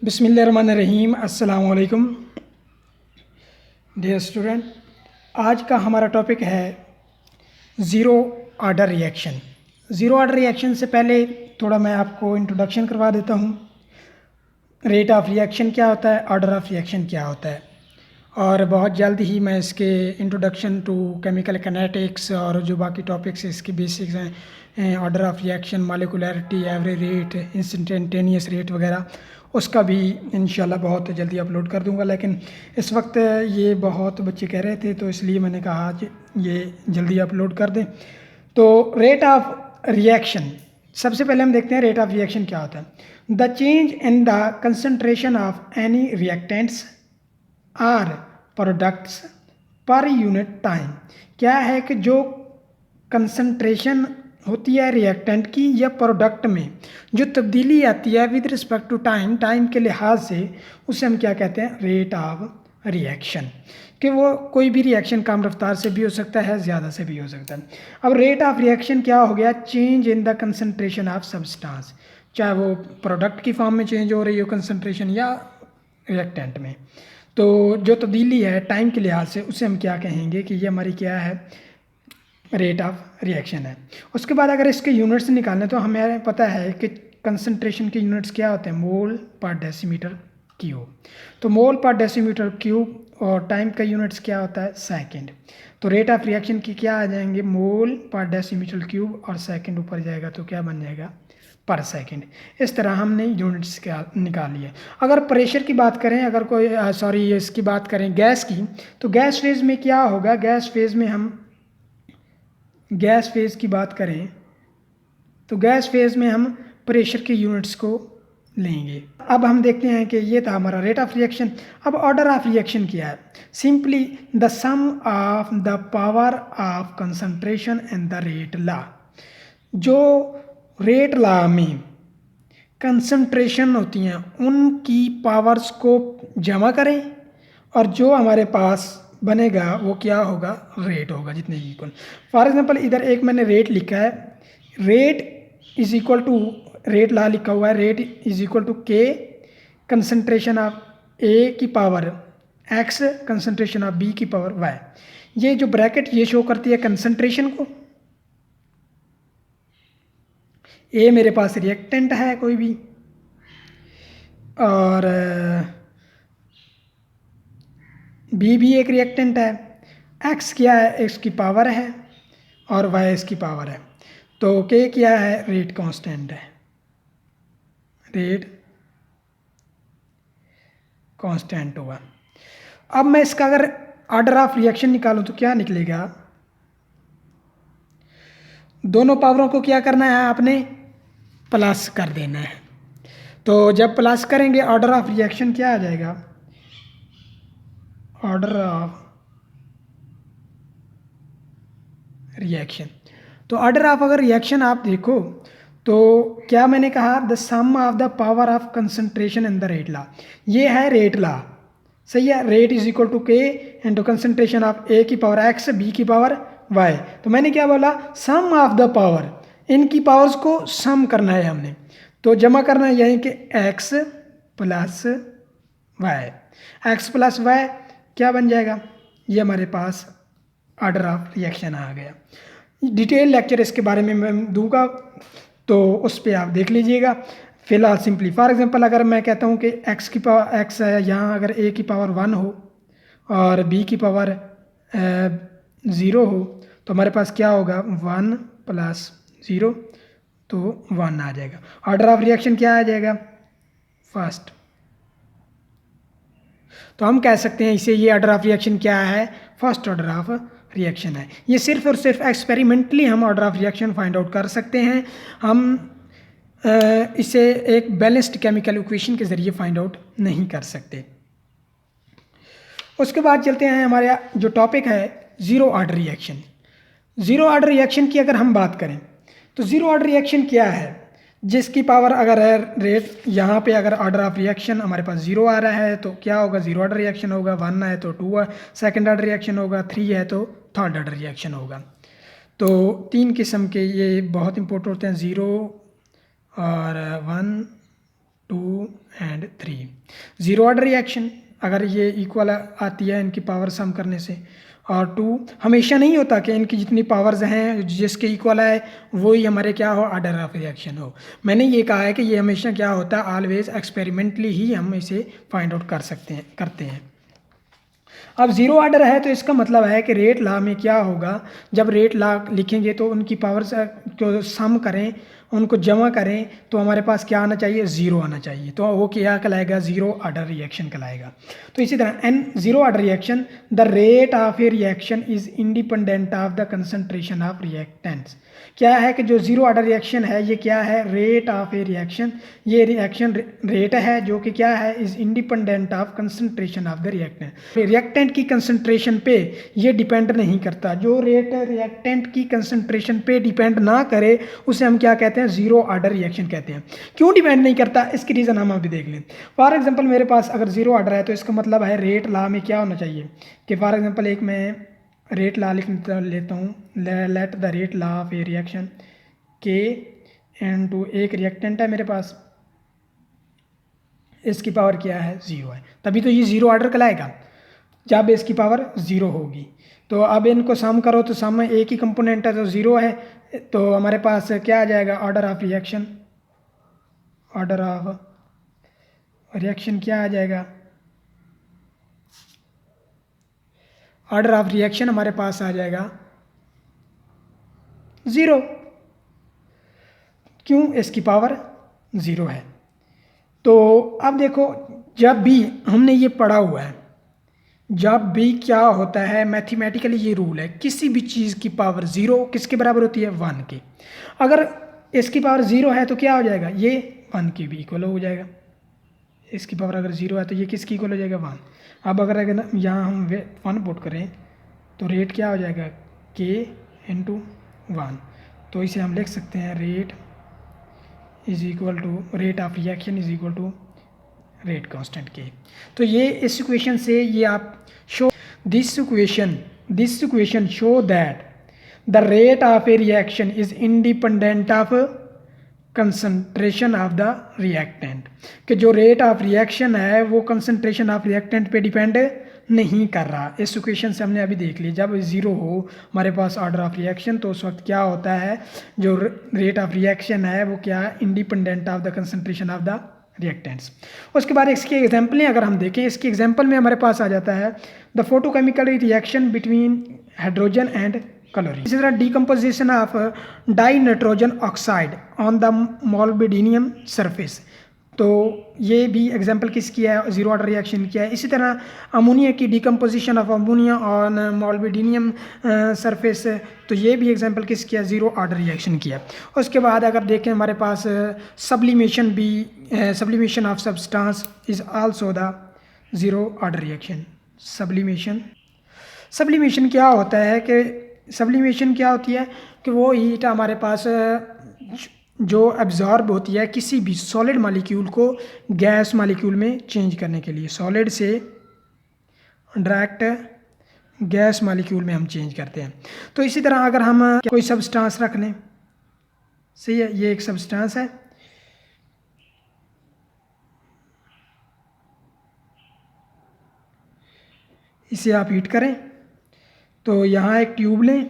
बिस्मिल्लाहिर्रहमानिर्रहीम। अस्सलाम वालेकुम डियर स्टूडेंट। आज का हमारा टॉपिक है zero order reaction. Zero order reaction से पहले थोड़ा मैं आपको इंट्रोडक्शन करवा देता हूँ। रेट ऑफ रिएक्शन क्या होता है, ऑर्डर ऑफ रिएक्शन क्या होता है, और बहुत जल्द ही मैं इसके इंट्रोडक्शन टू केमिकल काइनेटिक्स और जो बाकी टॉपिक्स इसके बेसिक्स हैं, order of reaction, molecularity, average rate, instantaneous rate वगैरह, उसका भी इंशाल्लाह बहुत जल्दी अपलोड कर दूंगा। लेकिन इस वक्त ये बहुत बच्चे कह रहे थे तो इसलिए मैंने कहा आज ये जल्दी अपलोड कर दें। तो रेट ऑफ रिएक्शन, सबसे पहले हम देखते हैं रेट ऑफ रिएक्शन क्या होता है। The change in the concentration of any reactants or products per unit time. क्या है कि जो कंसंट्रेशन होती है रिएक्टेंट की या प्रोडक्ट में जो तब्दीली आती है विद रिस्पेक्ट टू टाइम के लिहाज से, उसे हम क्या कहते हैं, रेट ऑफ रिएक्शन। कि वो कोई भी रिएक्शन कम रफ्तार से भी हो सकता है, ज़्यादा से भी हो सकता है। अब रेट ऑफ रिएक्शन क्या हो गया, change in the concentration of substance, चाहे वो प्रोडक्ट की फॉर्म में चेंज हो रही हो कंसंट्रेशन या रिएक्टेंट में। तो जो तब्दीली है टाइम के लिहाज से उसे हम क्या कहेंगे कि ये हमारी क्या है, रेट ऑफ रिएक्शन है। उसके बाद अगर इसके यूनिट्स निकालने तो हमें पता है कि कंसंट्रेशन के यूनिट्स क्या होते हैं, मोल पर डेसीमीटर क्यूब। तो मोल पर डेसीमीटर क्यूब, और टाइम का यूनिट्स क्या होता है, सेकंड। तो रेट ऑफ रिएक्शन की क्या आ जाएंगे, मोल पर डेसीमीटर क्यूब और सेकंड ऊपर जाएगा तो क्या बन जाएगा, पर सेकंड। इस तरह हमने यूनिट्स क्या निकाल लिए। अगर प्रेशर की बात करें, अगर कोई इसकी बात करें गैस की, तो गैस फेज़ में क्या होगा, गैस फेज़ की बात करें तो गैस फेज़ में हम प्रेशर के यूनिट्स को लेंगे। अब हम देखते हैं कि ये था हमारा रेट ऑफ रिएक्शन। अब ऑर्डर ऑफ रिएक्शन क्या है, simply the sum of the power of concentration and the rate law. जो रेट लॉ में कंसंट्रेशन होती हैं उनकी पावर्स को जमा करें और जो हमारे पास बनेगा वो क्या होगा, रेट होगा जितने इक्वल। फॉर एग्जांपल इधर एक मैंने रेट लिखा है, rate is equal to, rate law लिखा हुआ है, rate is equal to k concentration of A की power X concentration of B की पावर वाई। ये जो ब्रैकेट ये शो करती है कंसंट्रेशन को। ए मेरे पास रिएक्टेंट है कोई भी, और बी भी एक रिएक्टेंट है, एक्स क्या है, एक्स की पावर है, और वाई इसकी पावर है। तो के क्या है, रेट कांस्टेंट है, रेट कांस्टेंट हुआ। अब मैं इसका अगर ऑर्डर ऑफ रिएक्शन निकालूं तो क्या निकलेगा, दोनों पावरों को क्या करना है आपने, प्लस कर देना है। तो जब प्लस करेंगे ऑर्डर ऑफ रिएक्शन क्या आ जाएगा, ऑर्डर ऑफ रिएक्शन। तो ऑर्डर ऑफ अगर रिएक्शन आप देखो तो क्या मैंने कहा, the sum of the power of concentration in the rate law. ये है रेट लॉ, सही है। Rate is equal to k into concentration of A की पावर एक्स बी की पावर वाई। तो मैंने क्या बोला, सम ऑफ द पावर, इनकी पावर्स को सम करना है हमने, तो जमा करना है यानी कि X plus Y, X plus Y क्या बन जाएगा, ये हमारे पास ऑर्डर ऑफ रिएक्शन आ गया। डिटेल लेक्चर इसके बारे में मैं दूंगा तो उस पर आप देख लीजिएगा। फिलहाल सिंपली फॉर एग्जांपल अगर मैं कहता हूँ कि एक्स की पावर एक्स है, यहाँ अगर ए की पावर 1 हो और बी की पावर 0 हो तो हमारे पास क्या होगा, 1 प्लस 0 तो 1 आ जाएगा। ऑर्डर ऑफ रिएक्शन क्या आ जाएगा, फर्स्ट। तो हम कह सकते हैं इसे, ये ऑर्डर ऑफ रिएक्शन क्या है, फर्स्ट ऑर्डर ऑफ रिएक्शन है। ये सिर्फ और सिर्फ एक्सपेरिमेंटली हम order of reaction find out कर सकते हैं। हम इसे एक बैलेंस्ड केमिकल इक्वेशन के ज़रिए फाइंड आउट नहीं कर सकते। उसके बाद चलते हैं, हमारा जो टॉपिक है zero order reaction. Zero order reaction की अगर हम बात करें तो ज़ीरो ऑर्डर रिएक्शन क्या है, जिसकी पावर अगर है रेट, यहाँ पे अगर ऑर्डर ऑफ रिएक्शन हमारे पास 0 आ रहा है तो क्या होगा, ज़ीरो ऑर्डर रिएक्शन होगा, 1 है तो 2 सेकंड ऑर्डर रिएक्शन होगा, 3 है तो थर्ड ऑर्डर रिएक्शन होगा। तो 3 किस्म के ये बहुत इंपॉर्टेंट होते हैं, 0 और 1 2 एंड 3। ज़ीरो ऑर्डर रिएक्शन अगर ये इक्वल आती है इनकी पावर सम करने से, और 2 हमेशा नहीं होता कि इनकी जितनी पावर्स हैं जिसके इक्वल है वही हमारे क्या हो, ऑर्डर ऑफ रिएक्शन हो। मैंने ये कहा है कि ये हमेशा क्या होता है, ऑलवेज एक्सपेरिमेंटली ही हम इसे फाइंड आउट करते हैं। अब ज़ीरो ऑर्डर है तो इसका मतलब है कि रेट लॉ में क्या होगा, जब रेट लॉ लिखेंगे तो उनकी पावर्स को सम करें, उनको जमा करें, तो हमारे पास क्या आना चाहिए, ज़ीरो आना चाहिए। तो वो क्या कहलाएगा, ज़ीरो ऑर्डर रिएक्शन कहलाएगा। तो इसी तरह an zero order reaction, the rate of a reaction is independent of the concentration of reactants. क्या है कि जो ज़ीरो ऑर्डर रिएक्शन है ये क्या है, रेट ऑफ ए रिएक्शन, ये रिएक्शन रेट है जो कि क्या है, is independent of concentration of the reactant. Reactant की कंसंट्रेशन पे ये डिपेंड नहीं करता। जो रेट रिएक्टेंट की कंसंट्रेशन पे डिपेंड ना करे उसे हम क्या कहते हैं, ज़ीरो ऑर्डर रिएक्शन कहते हैं। क्यों डिपेंड नहीं करता, इसकी रीज़न हम अभी देख लें। फॉर एग्जाम्पल मेरे पास अगर ज़ीरो ऑर्डर है तो इसका मतलब है रेट लॉ में क्या होना चाहिए कि फॉर एग्जाम्पल एक मैं रेट लॉ लिख लेता हूँ, let the rate law of a reaction के इनटू एक रिएक्टेंट है मेरे पास, इसकी पावर क्या है, ज़ीरो है, तभी तो ये ज़ीरो ऑर्डर कहलाएगा जब इसकी पावर ज़ीरो होगी। तो अब इनको सम करो तो सम में एक ही कंपोनेंट है तो ज़ीरो है, तो हमारे पास क्या आ जाएगा, order of reaction, order of reaction क्या आ जाएगा, ऑर्डर ऑफ रिएक्शन हमारे पास आ जाएगा ज़ीरो। क्यों, इसकी पावर ज़ीरो है। तो अब देखो जब भी हमने ये पढ़ा हुआ है, जब भी क्या होता है मैथमेटिकली ये रूल है, किसी भी चीज़ की पावर ज़ीरो किसके बराबर होती है, 1 के। अगर इसकी पावर ज़ीरो है तो क्या हो जाएगा, ये 1 के भी इक्वल हो जाएगा। इसकी पावर अगर ज़ीरो है तो ये किसकी इक्वल हो जाएगा, 1। अब अगर यहाँ हम 1 पुट करें तो रेट क्या हो जाएगा, के इंटू 1। तो इसे हम लिख सकते हैं rate is equal to, rate of reaction is equal to rate constant k. तो ये इस इक्वेशन से ये आप show this equation show that the rate of a reaction is independent of concentration of the reactant, कि जो rate of reaction है वो कंसंट्रेशन ऑफ रिएक्टेंट पे डिपेंड नहीं कर रहा। इस इक्वेशन से हमने अभी देख लिया, जब ज़ीरो हो हमारे पास ऑर्डर ऑफ रिएक्शन तो उस वक्त क्या होता है, जो रेट ऑफ रिएक्शन है वो क्या है, independent of the concentration of the reactants. उसके बाद इसकी एग्जाम्पलें अगर हम देखें, इसकी एग्जाम्पल में हमारे पास आ जाता है the photochemical reaction between hydrogen and chlorine. इसी तरह decomposition of di nitrogen oxide on the molybdenum surface, तो ये भी एग्जाम्पल किसकी है, ज़ीरो ऑर्डर रिएक्शन की है। इसी तरह अमोनिया की decomposition of ammonia on molybdenum surface, तो ये भी एग्जाम्पल किसकी है, ज़ीरो ऑर्डर रिएक्शन की है। उसके बाद अगर देखें हमारे पास सब्लिमेशन भी, sublimation of substance is also the zero order reaction. Sublimation क्या होता है कि सब्लिमेशन क्या होती है कि वो हीट हमारे पास जो एब्जॉर्ब होती है किसी भी सॉलिड मॉलिक्यूल को गैस मॉलिक्यूल में चेंज करने के लिए, सॉलिड से डायरेक्ट गैस मॉलिक्यूल में हम चेंज करते हैं। तो इसी तरह अगर हम कोई सब्सटेंस रख लें, सही है, ये एक सब्सटेंस है, इसे आप हीट करें तो यहाँ एक ट्यूब लें,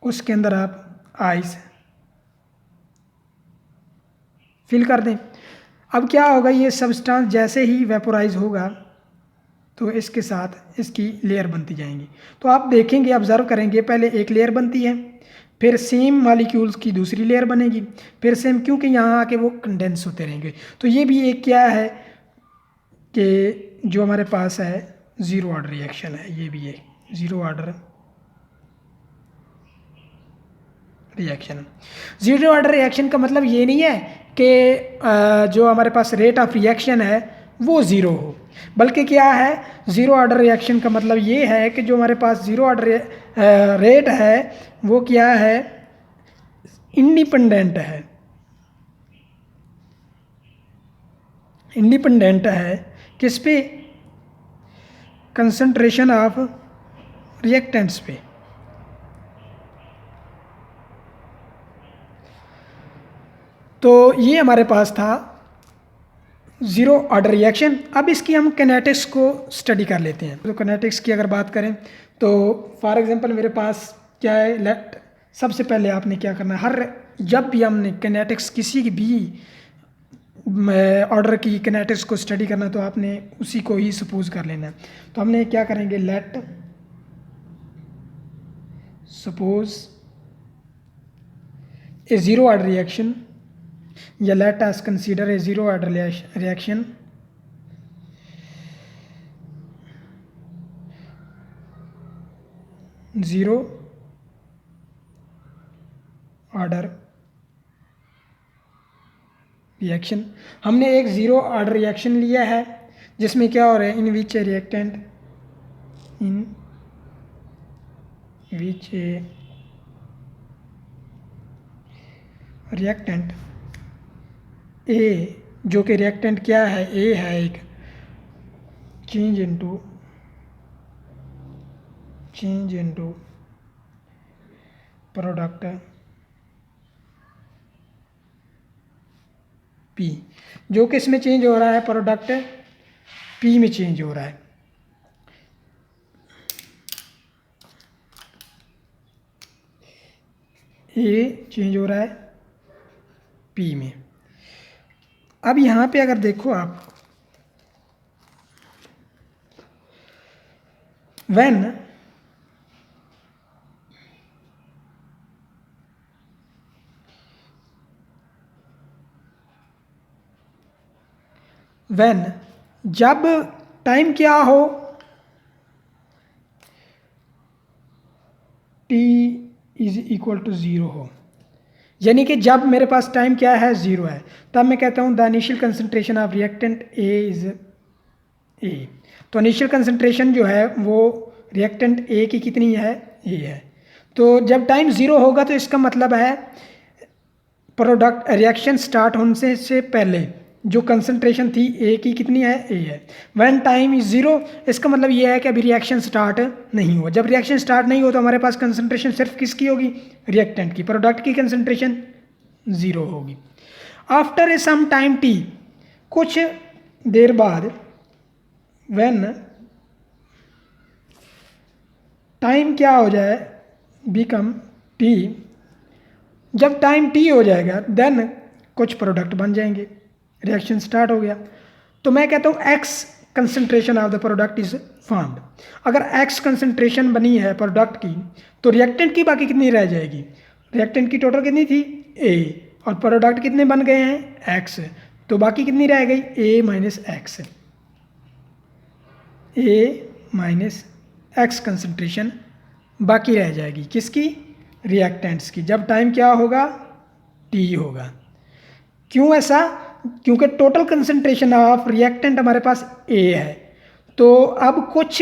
उसके अंदर आप आइस फिल कर दें। अब क्या होगा, ये सब्सटेंस जैसे ही वेपोराइज होगा तो इसके साथ इसकी लेयर बनती जाएंगी। तो आप देखेंगे, ऑब्जर्व करेंगे, पहले एक लेयर बनती है, फिर सेम मॉलिक्यूल्स की दूसरी लेयर बनेगी, फिर सेम, क्योंकि यहाँ आके वो कंडेंस होते रहेंगे। तो ये भी एक क्या है कि जो हमारे पास है ज़ीरो ऑर्डर रिएक्शन है, ये भी एक zero order reaction. Zero order reaction का मतलब ये नहीं है कि जो हमारे पास रेट ऑफ रिएक्शन है वो ज़ीरो हो, बल्कि क्या है, ज़ीरो ऑर्डर रिएक्शन का मतलब ये है कि जो हमारे पास ज़ीरो ऑर्डर रेट है वो क्या है, इंडिपेंडेंट है, इंडिपेंडेंट है किस पे, कंसंट्रेशन ऑफ रिएक्टेंट्स पे। तो ये हमारे पास था ज़ीरो ऑर्डर रिएक्शन। अब इसकी हम किनेटिक्स को स्टडी कर लेते हैं। तो किनेटिक्स की अगर बात करें तो फॉर एग्जांपल मेरे पास क्या है, लेट सबसे पहले आपने क्या करना है, हर जब भी हमने किनेटिक्स किसी भी ऑर्डर की किनेटिक्स को स्टडी करना तो आपने उसी को ही सपोज कर लेना है। तो हमने क्या करेंगे, लेट सपोज ए ज़ीरो ऑर्डर रिएक्शन या let us consider a zero order reaction zero order reaction. हमने एक ज़ीरो ऑर्डर रिएक्शन लिया है जिसमें क्या हो रहा है, इन विच ए रिएक्टेंट ए, जो कि रिएक्टेंट क्या है, ए है एक, चेंज इनटू प्रोडक्ट पी, जो कि इसमें चेंज हो रहा है, प्रोडक्ट पी में चेंज हो रहा है। ए चेंज हो रहा है पी में। अब यहाँ पे अगर देखो आप, व्हेन जब टाइम क्या हो, t is equal to zero हो, यानी कि जब मेरे पास टाइम क्या है, ज़ीरो है, तब मैं कहता हूँ the initial concentration of reactant A is a. तो इनिशियल कंसंट्रेशन जो है वो रिएक्टेंट ए की कितनी है, ए है। तो जब टाइम ज़ीरो होगा तो इसका मतलब है प्रोडक्ट रिएक्शन स्टार्ट होने से पहले जो कंसंट्रेशन थी ए की कितनी है, ए है। व्हेन टाइम इज ज़ीरो, इसका मतलब ये है कि अभी रिएक्शन स्टार्ट नहीं हुआ। जब रिएक्शन स्टार्ट नहीं हो तो हमारे पास कंसंट्रेशन सिर्फ किसकी होगी, रिएक्टेंट की। प्रोडक्ट की कंसंट्रेशन ज़ीरो होगी। After a some time T, कुछ देर बाद, व्हेन टाइम क्या हो जाए, बिकम टी, जब टाइम टी हो जाएगा देन कुछ प्रोडक्ट बन जाएंगे, रिएक्शन स्टार्ट हो गया। तो मैं कहता हूँ x concentration of the product is formed. अगर एक्स कंसंट्रेशन बनी है प्रोडक्ट की तो रिएक्टेंट की बाकी कितनी रह जाएगी, रिएक्टेंट की टोटल कितनी थी, ए, और प्रोडक्ट कितने बन गए हैं, एक्स, तो बाकी कितनी रह गई, ए माइनस एक्स, ए माइनस एक्स कंसंट्रेशन बाकी रह जाएगी, किसकी, रिएक्टेंट्स की, जब टाइम क्या होगा, टी होगा। क्यों ऐसा, क्योंकि टोटल कंसंट्रेशन ऑफ रिएक्टेंट हमारे पास ए है, तो अब कुछ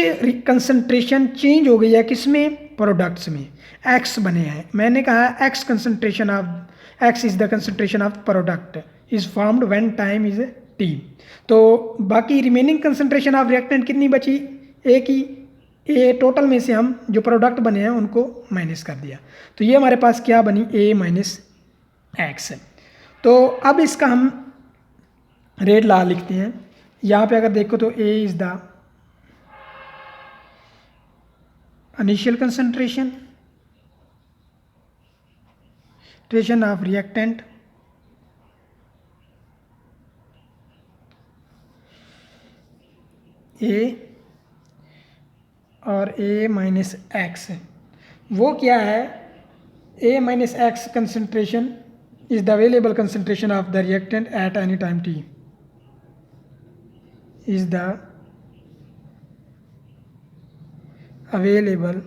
कंसंट्रेशन चेंज हो गई है किसमें, प्रोडक्ट्स में, एक्स बने हैं। मैंने कहा x concentration of x is the concentration of product is formed when time is T. तो बाकी रिमेनिंग कंसंट्रेशन ऑफ रिएक्टेंट कितनी बची, ए की, ए टोटल में से हम जो प्रोडक्ट बने हैं उनको माइनस कर दिया, तो ये हमारे पास क्या बनी, ए माइनस एक्स। तो अब इसका हम रेट ला लिखते हैं। यहाँ पे अगर देखो तो A is the initial concentration of reactant A, और ए माइनस एक्स, वो क्या है, A minus X concentration is the available concentration of the reactant at any time T, is the available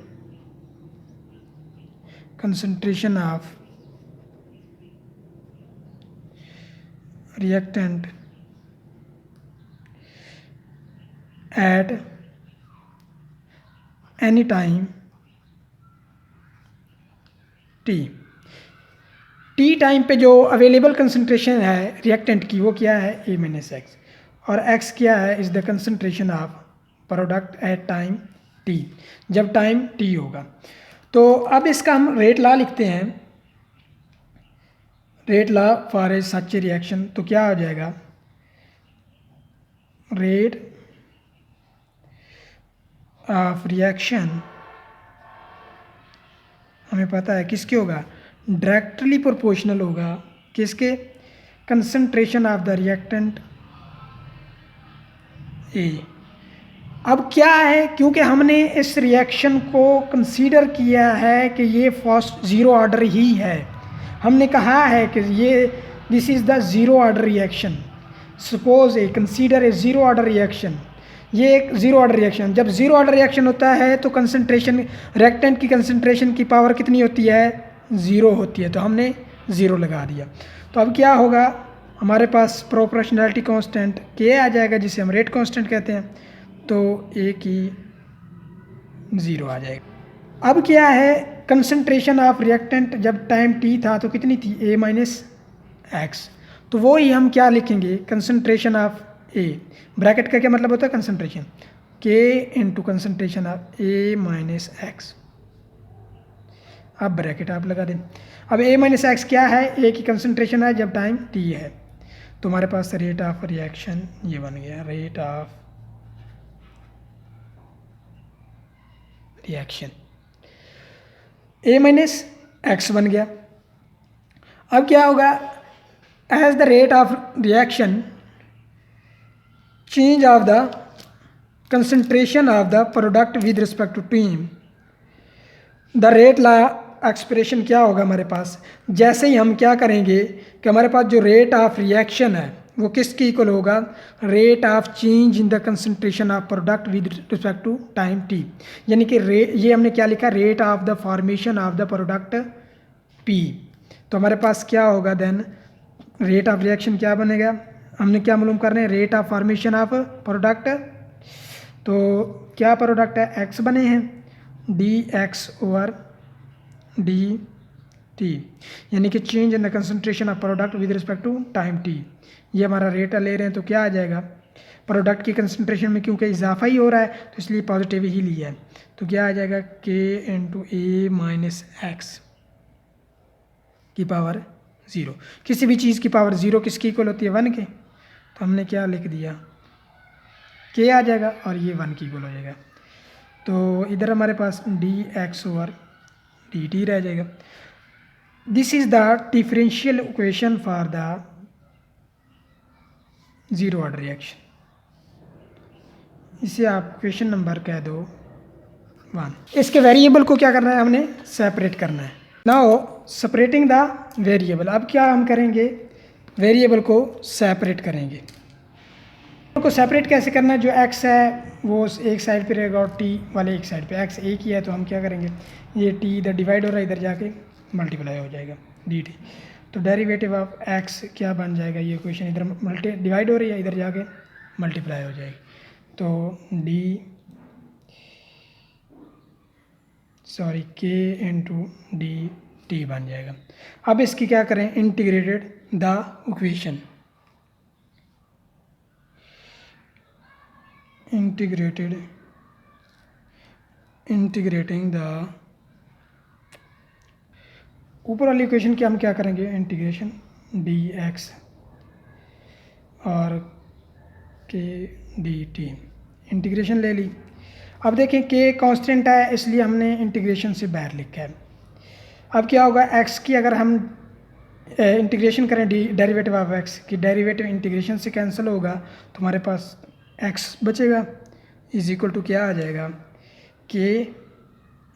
concentration of reactant at any time t। T time पे जो available concentration है reactant की वो क्या है, ए माइनस एक्स, और x क्या है, is the concentration of product at time t, जब टाइम t होगा। तो अब इसका हम रेट ला लिखते हैं, rate law for a such reaction. तो क्या हो जाएगा, रेट ऑफ रिएक्शन हमें पता है किसके होगा, डायरेक्टली प्रोपोर्शनल होगा किसके, concentration of the reactant A. अब क्या है, क्योंकि हमने इस रिएक्शन को कंसीडर किया है कि ये फर्स्ट ज़ीरो ऑर्डर ही है, हमने कहा है कि ये this is the zero order reaction, suppose A consider a zero order reaction, ये एक ज़ीरो ऑर्डर रिएक्शन। जब ज़ीरो ऑर्डर रिएक्शन होता है तो कंसंट्रेशन, रिएक्टेंट की कंसंट्रेशन की पावर कितनी होती है, ज़ीरो होती है, तो हमने ज़ीरो लगा दिया। तो अब क्या होगा, हमारे पास प्रोपोर्शनैलिटी कांस्टेंट के आ जाएगा जिसे हम रेट कांस्टेंट कहते हैं, तो ए की ज़ीरो आ जाएगा। अब क्या है, कंसंट्रेशन ऑफ रिएक्टेंट जब टाइम टी था तो कितनी थी, ए माइनस एक्स, तो वो ही हम क्या लिखेंगे, कंसंट्रेशन ऑफ ए, ब्रैकेट का क्या मतलब होता है कंसंट्रेशन, के into concentration of A minus x. अब ब्रैकेट आप लगा दें। अब ए माइनस एक्स क्या है, ए की कंसंट्रेशन है जब टाइम टी है, तो हमारे पास रेट ऑफ रिएक्शन ये बन गया, rate of reaction a minus x बन गया। अब क्या होगा, as the rate of reaction change of the concentration of the product with respect to time, the rate law expression क्या होगा हमारे पास, जैसे ही हम क्या करेंगे कि हमारे पास जो रेट ऑफ रिएक्शन है वो किसके इक्वल होगा, rate of change in the concentration of product with respect to time t, यानी कि ये हमने क्या लिखा, rate of the formation of the product p. तो हमारे पास क्या होगा देन, रेट ऑफ रिएक्शन क्या बनेगा, हमने क्या मालूम करना है, rate of formation of product, तो क्या प्रोडक्ट है, एक्स बने हैं, d x over D t, यानी कि change in the concentration of product with respect to time t. ये हमारा रेट ले रहे हैं तो क्या आ जाएगा, प्रोडक्ट की कंसंट्रेशन में क्योंकि इजाफा ही हो रहा है तो इसलिए पॉजिटिव ही लिया है, तो क्या आ जाएगा, के इंटू ए माइनस एक्स की पावर ज़ीरो। किसी भी चीज़ की पावर ज़ीरो किसकी इक्वल होती है, वन के, तो हमने क्या लिख दिया, के आ जाएगा और ये वन की इक्वल हो जाएगा, तो इधर हमारे पास D x over D T रह जाएगा। This is the differential equation for the zero order reaction, इसे आप क्वेश्चन नंबर कह दो 1। इसके वेरिएबल को क्या करना है, हमने सेपरेट करना है। नाउ सेपरेटिंग द वेरिएबल, अब क्या हम करेंगे, वेरिएबल को सेपरेट करेंगे। को सेपरेट कैसे करना है, जो x है वो एक साइड पे रहेगा और t वाले एक साइड पे, x एक ही है तो हम क्या करेंगे, ये t इधर डिवाइड हो रहा है, इधर जाके मल्टीप्लाई हो जाएगा dt, तो डेरिवेटिव ऑफ x क्या बन जाएगा, ये इक्वेशन इधर डिवाइड हो रही है, इधर जाके मल्टीप्लाई हो जाएगी, तो k इंटू डी टी बन जाएगा। अब इसकी क्या करें, integrated the equation, integrating the ऊपर वाली इक्वेशन की हम क्या करेंगे, इंटीग्रेशन डी एक्स और के डी टी, इंटीग्रेशन ले ली। अब देखें के कांस्टेंट है इसलिए हमने इंटीग्रेशन से बाहर लिखा है। अब क्या होगा, एक्स की अगर हम इंटीग्रेशन करें डेरिवेटिव ऑफ एक्स की, डेरिवेटिव इंटीग्रेशन से कैंसिल होगा तो हमारे पास एक्स बचेगा, इज इक्वल टू क्या आ जाएगा, के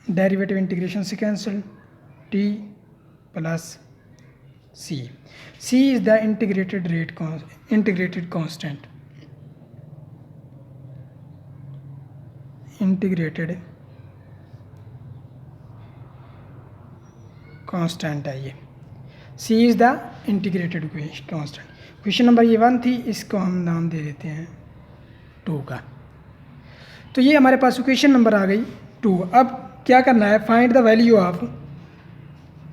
डेरिवेटिव इंटीग्रेशन से cancel T plus C, C is the integrated constant, integrated constant है ये, C is the integrated constant. Question number ये 1 थी, इसको हम नाम दे देते हैं 2 का। तो ये हमारे पास इक्वेशन नंबर आ गई 2। अब क्या करना है, फाइंड द वैल्यू ऑफ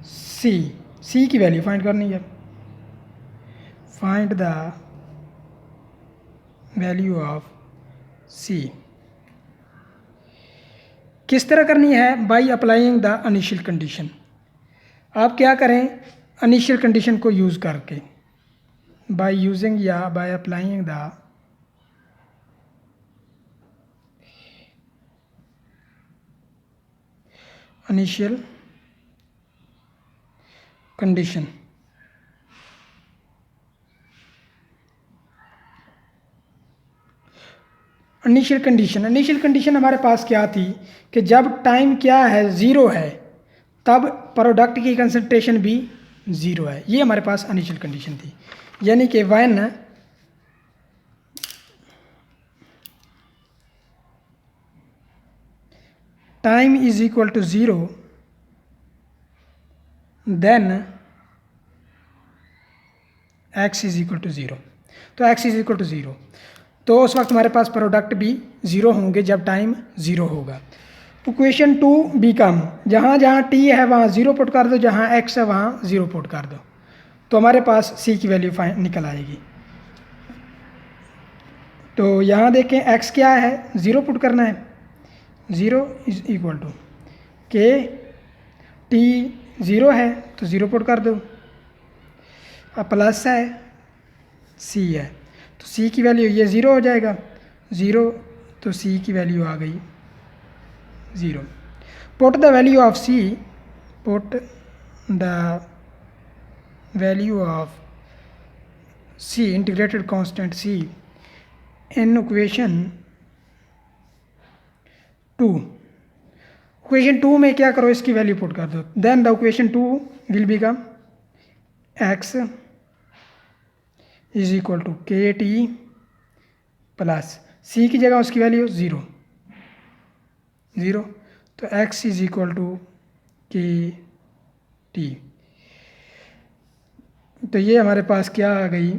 सी, सी की वैल्यू फाइंड करनी है, फाइंड द वैल्यू ऑफ सी। किस तरह करनी है, by applying the initial condition. आप क्या करें, इनिशियल कंडीशन को यूज़ करके, बाई यूजिंग या by applying the initial condition. Initial condition हमारे पास क्या थी कि जब टाइम क्या है, ज़ीरो है, तब प्रोडक्ट की कंसंट्रेशन भी ज़ीरो है। ये हमारे पास इनिशियल कंडीशन थी। यानी कि when time is equal to zero then X is equal to zero. तो x is equal to zero, तो उस वक्त हमारे पास प्रोडक्ट भी ज़ीरो होंगे जब टाइम ज़ीरो होगा। इक्वेशन 2 बिकम, जहाँ जहाँ टी है वहाँ ज़ीरो पुट कर दो, जहाँ एक्स है वहाँ ज़ीरो पुट कर दो, तो हमारे पास सी की वैल्यू निकल आएगी। तो यहाँ देखें एक्स क्या है, ज़ीरो पुट करना है, zero is equal to k, T zero है तो ज़ीरो पुट कर दो, अब प्लस है, सी है तो सी की वैल्यू ये ज़ीरो हो जाएगा, ज़ीरो तो सी की वैल्यू आ गई zero. Put the value of c, put the value of c, integrated constant c, in equation 2। Equation 2 में क्या करो, इसकी वैल्यू पुट कर दो, then the equation 2 will become x is equal to k t plus c की जगह उसकी value zero, zero तो x is equal to k t. तो ये हमारे पास क्या आ गई,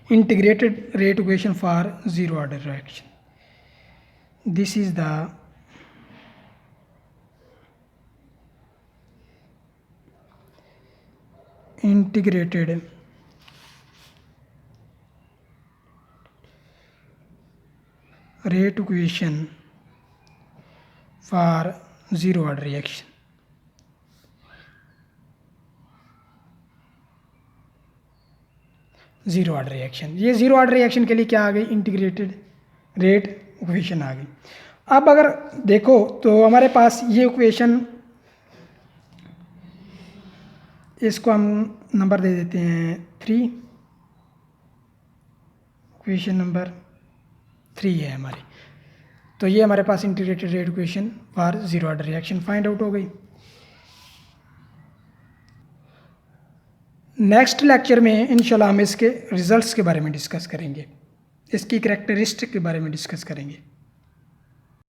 integrated rate equation for zero order reaction. This is the integrated rate equation for zero order reaction। Zero order reaction, ये ज़ीरो ऑर्डर रिएक्शन के लिए क्या आ गई, इंटीग्रेटेड रेट इक्वेशन आ गई। अब अगर देखो तो हमारे पास ये इक्वेशन, इसको हम नंबर दे देते हैं 3, इक्वेशन नंबर 3 है हमारी। तो ये हमारे पास integrated rate equation for zero order reaction find out हो गई। नेक्स्ट लेक्चर में इंशाल्लाह हम इसके रिजल्ट्स के बारे में डिस्कस करेंगे, इसकी करैक्टरिस्टिक के बारे में डिस्कस करेंगे।